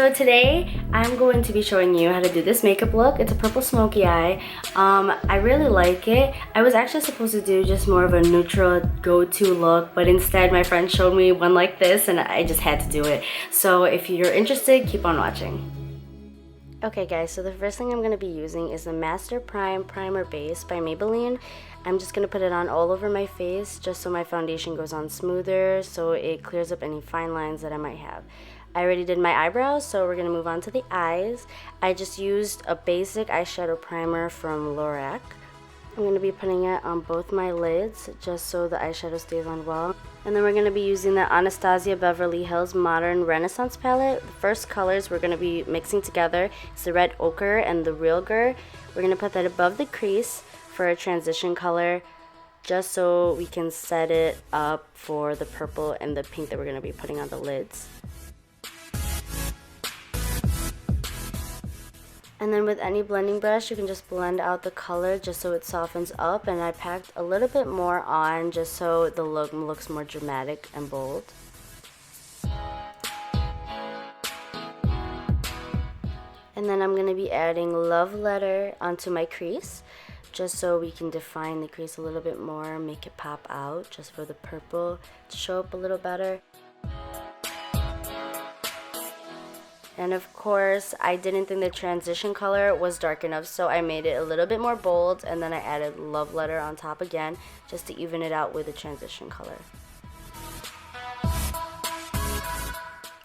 So today I'm going to be showing you how to do this makeup look. It's a purple smoky eye. I really like it. I was actually supposed to do just more of a neutral go-to look, but instead my friend showed me one like this and I just had to do it. So if you're interested, keep on watching. Okay guys, so the first thing I'm going to be using is the Master Prime Primer Base by Maybelline. I'm just going to put it on all over my face just so my foundation goes on smoother, so it clears up any fine lines that I might have. I already did my eyebrows, so we're going to move on to the eyes. I just used a basic eyeshadow primer from Lorac. I'm going to be putting it on both my lids just so the eyeshadow stays on well. And then we're going to be using the Anastasia Beverly Hills Modern Renaissance palette. The first colors we're going to be mixing together is the red ochre and the real Realgar. We're going to put that above the crease for a transition color just so we can set it up for the purple and the pink that we're going to be putting on the lids. And then with any blending brush, you can just blend out the color just so it softens up. And I packed a little bit more on just so the look looks more dramatic and bold. And then I'm going to be adding Love Letter onto my crease just so we can define the crease a little bit more, make it pop out just for the purple to show up a little better. And of course, I didn't think the transition color was dark enough, so I made it a little bit more bold, and then I added Love Letter on top again, just to even it out with the transition color.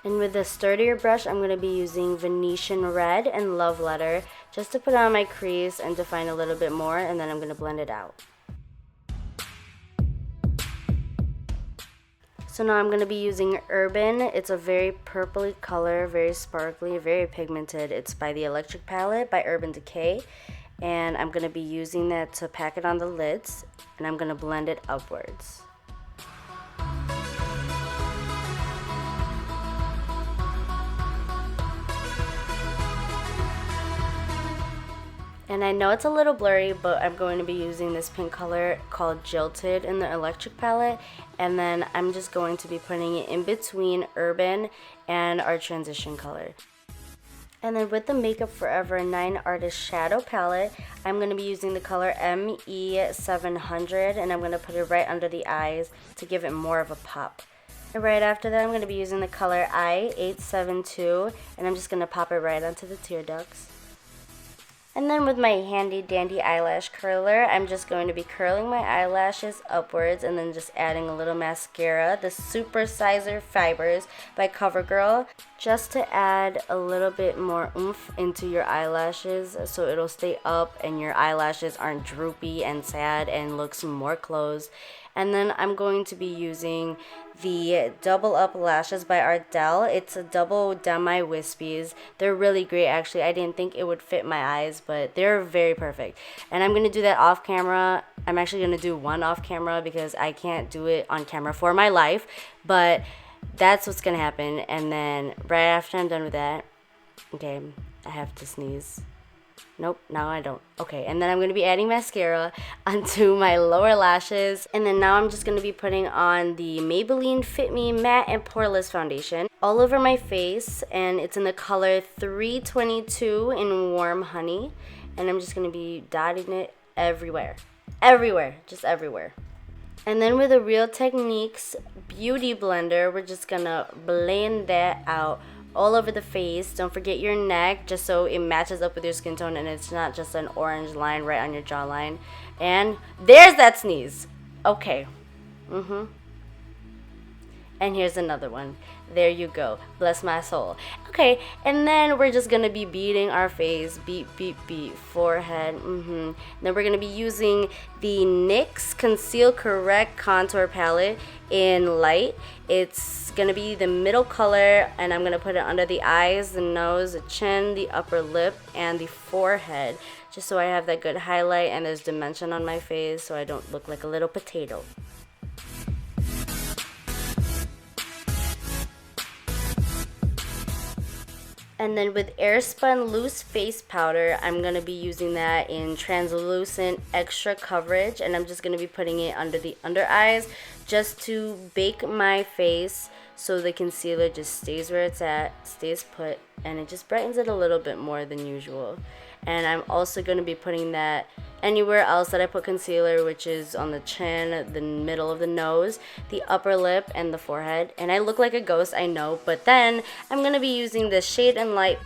And with the sturdier brush, I'm going to be using Venetian Red and Love Letter, just to put it on my crease and define a little bit more, and then I'm going to blend it out. So now I'm going to be using Urban. It's a very purpley color, very sparkly, very pigmented. It's by the Electric palette by Urban Decay. And I'm going to be using that to pack it on the lids. And I'm going to blend it upwards. And I know it's a little blurry, but I'm going to be using this pink color called Jilted in the Electric palette. And then I'm just going to be putting it in between Urban and our transition color. And then with the Makeup Forever 9 Artist Shadow palette, I'm going to be using the color ME700. And I'm going to put it right under the eyes to give it more of a pop. And right after that, I'm going to be using the color I872. And I'm just going to pop it right onto the tear ducts. And then with my handy dandy eyelash curler, I'm just going to be curling my eyelashes upwards and then just adding a little mascara, the Super Sizer Fibers by CoverGirl, just to add a little bit more oomph into your eyelashes so it'll stay up and your eyelashes aren't droopy and sad and looks more closed. And then I'm going to be using the Double Up Lashes by Ardell. It's a double demi wispies. They're really great actually. I didn't think it would fit my eyes, but they're very perfect. And I'm going to do that off camera. I'm actually going to do one off camera because I can't do it on camera for my life. But that's what's going to happen. And then right after I'm done with that, okay, I have to sneeze. Nope, now I don't. Okay, and then I'm going to be adding mascara onto my lower lashes. And then now I'm just going to be putting on the Maybelline Fit Me Matte and Poreless Foundation all over my face. And it's in the color 322 in Warm Honey. And I'm just going to be dotting it everywhere. Everywhere. Just everywhere. And then with the Real Techniques Beauty Blender, we're just going to blend that out all over the face. Don't forget your neck just so it matches up with your skin tone and it's not just an orange line right on your jawline. And there's that sneeze. Okay. And here's another one. There you go. Bless my soul. Okay, and then we're just gonna be beating our face. Beat, beat, beat. Forehead. Then we're gonna be using the NYX Conceal Correct Contour Palette in Light. It's gonna be the middle color, and I'm gonna put it under the eyes, the nose, the chin, the upper lip, and the forehead. Just so I have that good highlight and there's dimension on my face so I don't look like a little potato. And then with Airspun Loose Face Powder, I'm going to be using that in Translucent Extra Coverage. And I'm just going to be putting it under the under eyes just to bake my face so the concealer just stays where it's at, stays put, and it just brightens it a little bit more than usual. And I'm also going to be putting that anywhere else that I put concealer, which is on the chin, the middle of the nose, the upper lip, and the forehead. And I look like a ghost, I know, but then I'm going to be using the Shade and Light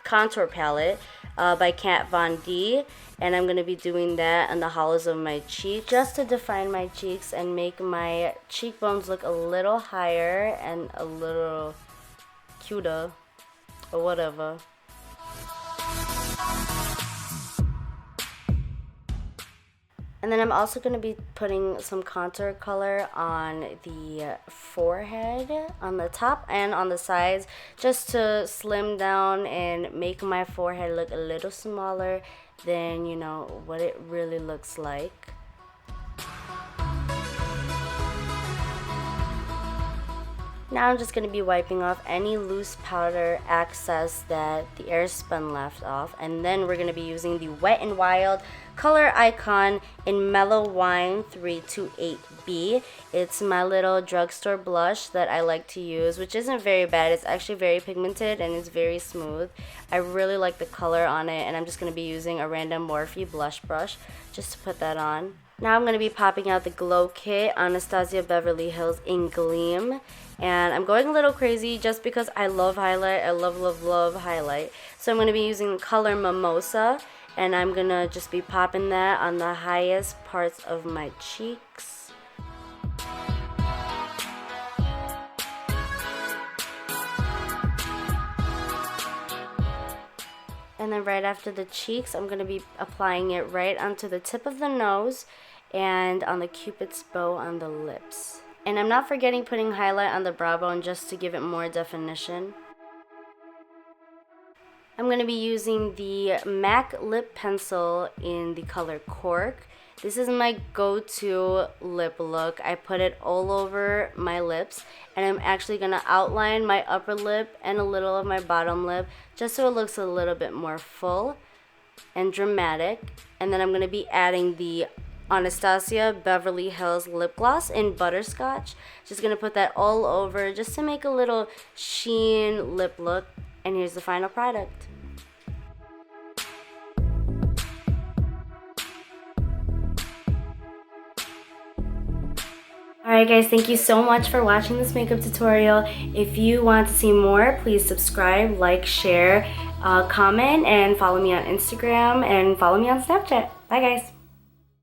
contour palette by Kat Von D, and I'm going to be doing that on the hollows of my cheek just to define my cheeks and make my cheekbones look a little higher and a little cuter or whatever. And then I'm also going to be putting some contour color on the forehead, on the top and on the sides, just to slim down and make my forehead look a little smaller than, you know, what it really looks like. Now I'm just going to be wiping off any loose powder excess that the airspun left off, and then we're going to be using the Wet n Wild Color Icon in Mellow Wine 328B. It's my little drugstore blush that I like to use, which isn't very bad. It's actually very pigmented and it's very smooth. I really like the color on it, and I'm just going to be using a random Morphe blush brush just to put that on. Now I'm going to be popping out the Glow Kit Anastasia Beverly Hills in Gleam. And I'm going a little crazy just because I love highlight. I love highlight. So I'm going to be using the color Mimosa. And I'm going to just be popping that on the highest parts of my cheeks. And then right after the cheeks, I'm going to be applying it right onto the tip of the nose and on the Cupid's bow on the lips. And I'm not forgetting putting highlight on the brow bone just to give it more definition. I'm going to be using the MAC lip pencil in the color Cork. This is my go-to lip look. I put it all over my lips, and I'm actually going to outline my upper lip and a little of my bottom lip just so it looks a little bit more full and dramatic. And then I'm going to be adding the Anastasia Beverly Hills lip gloss in Butterscotch. Just going to put that all over just to make a little sheen lip look. And here's the final product. Alright guys, thank you so much for watching this makeup tutorial. If you want to see more, please subscribe, like, share, comment, and follow me on Instagram and follow me on Snapchat. Bye guys.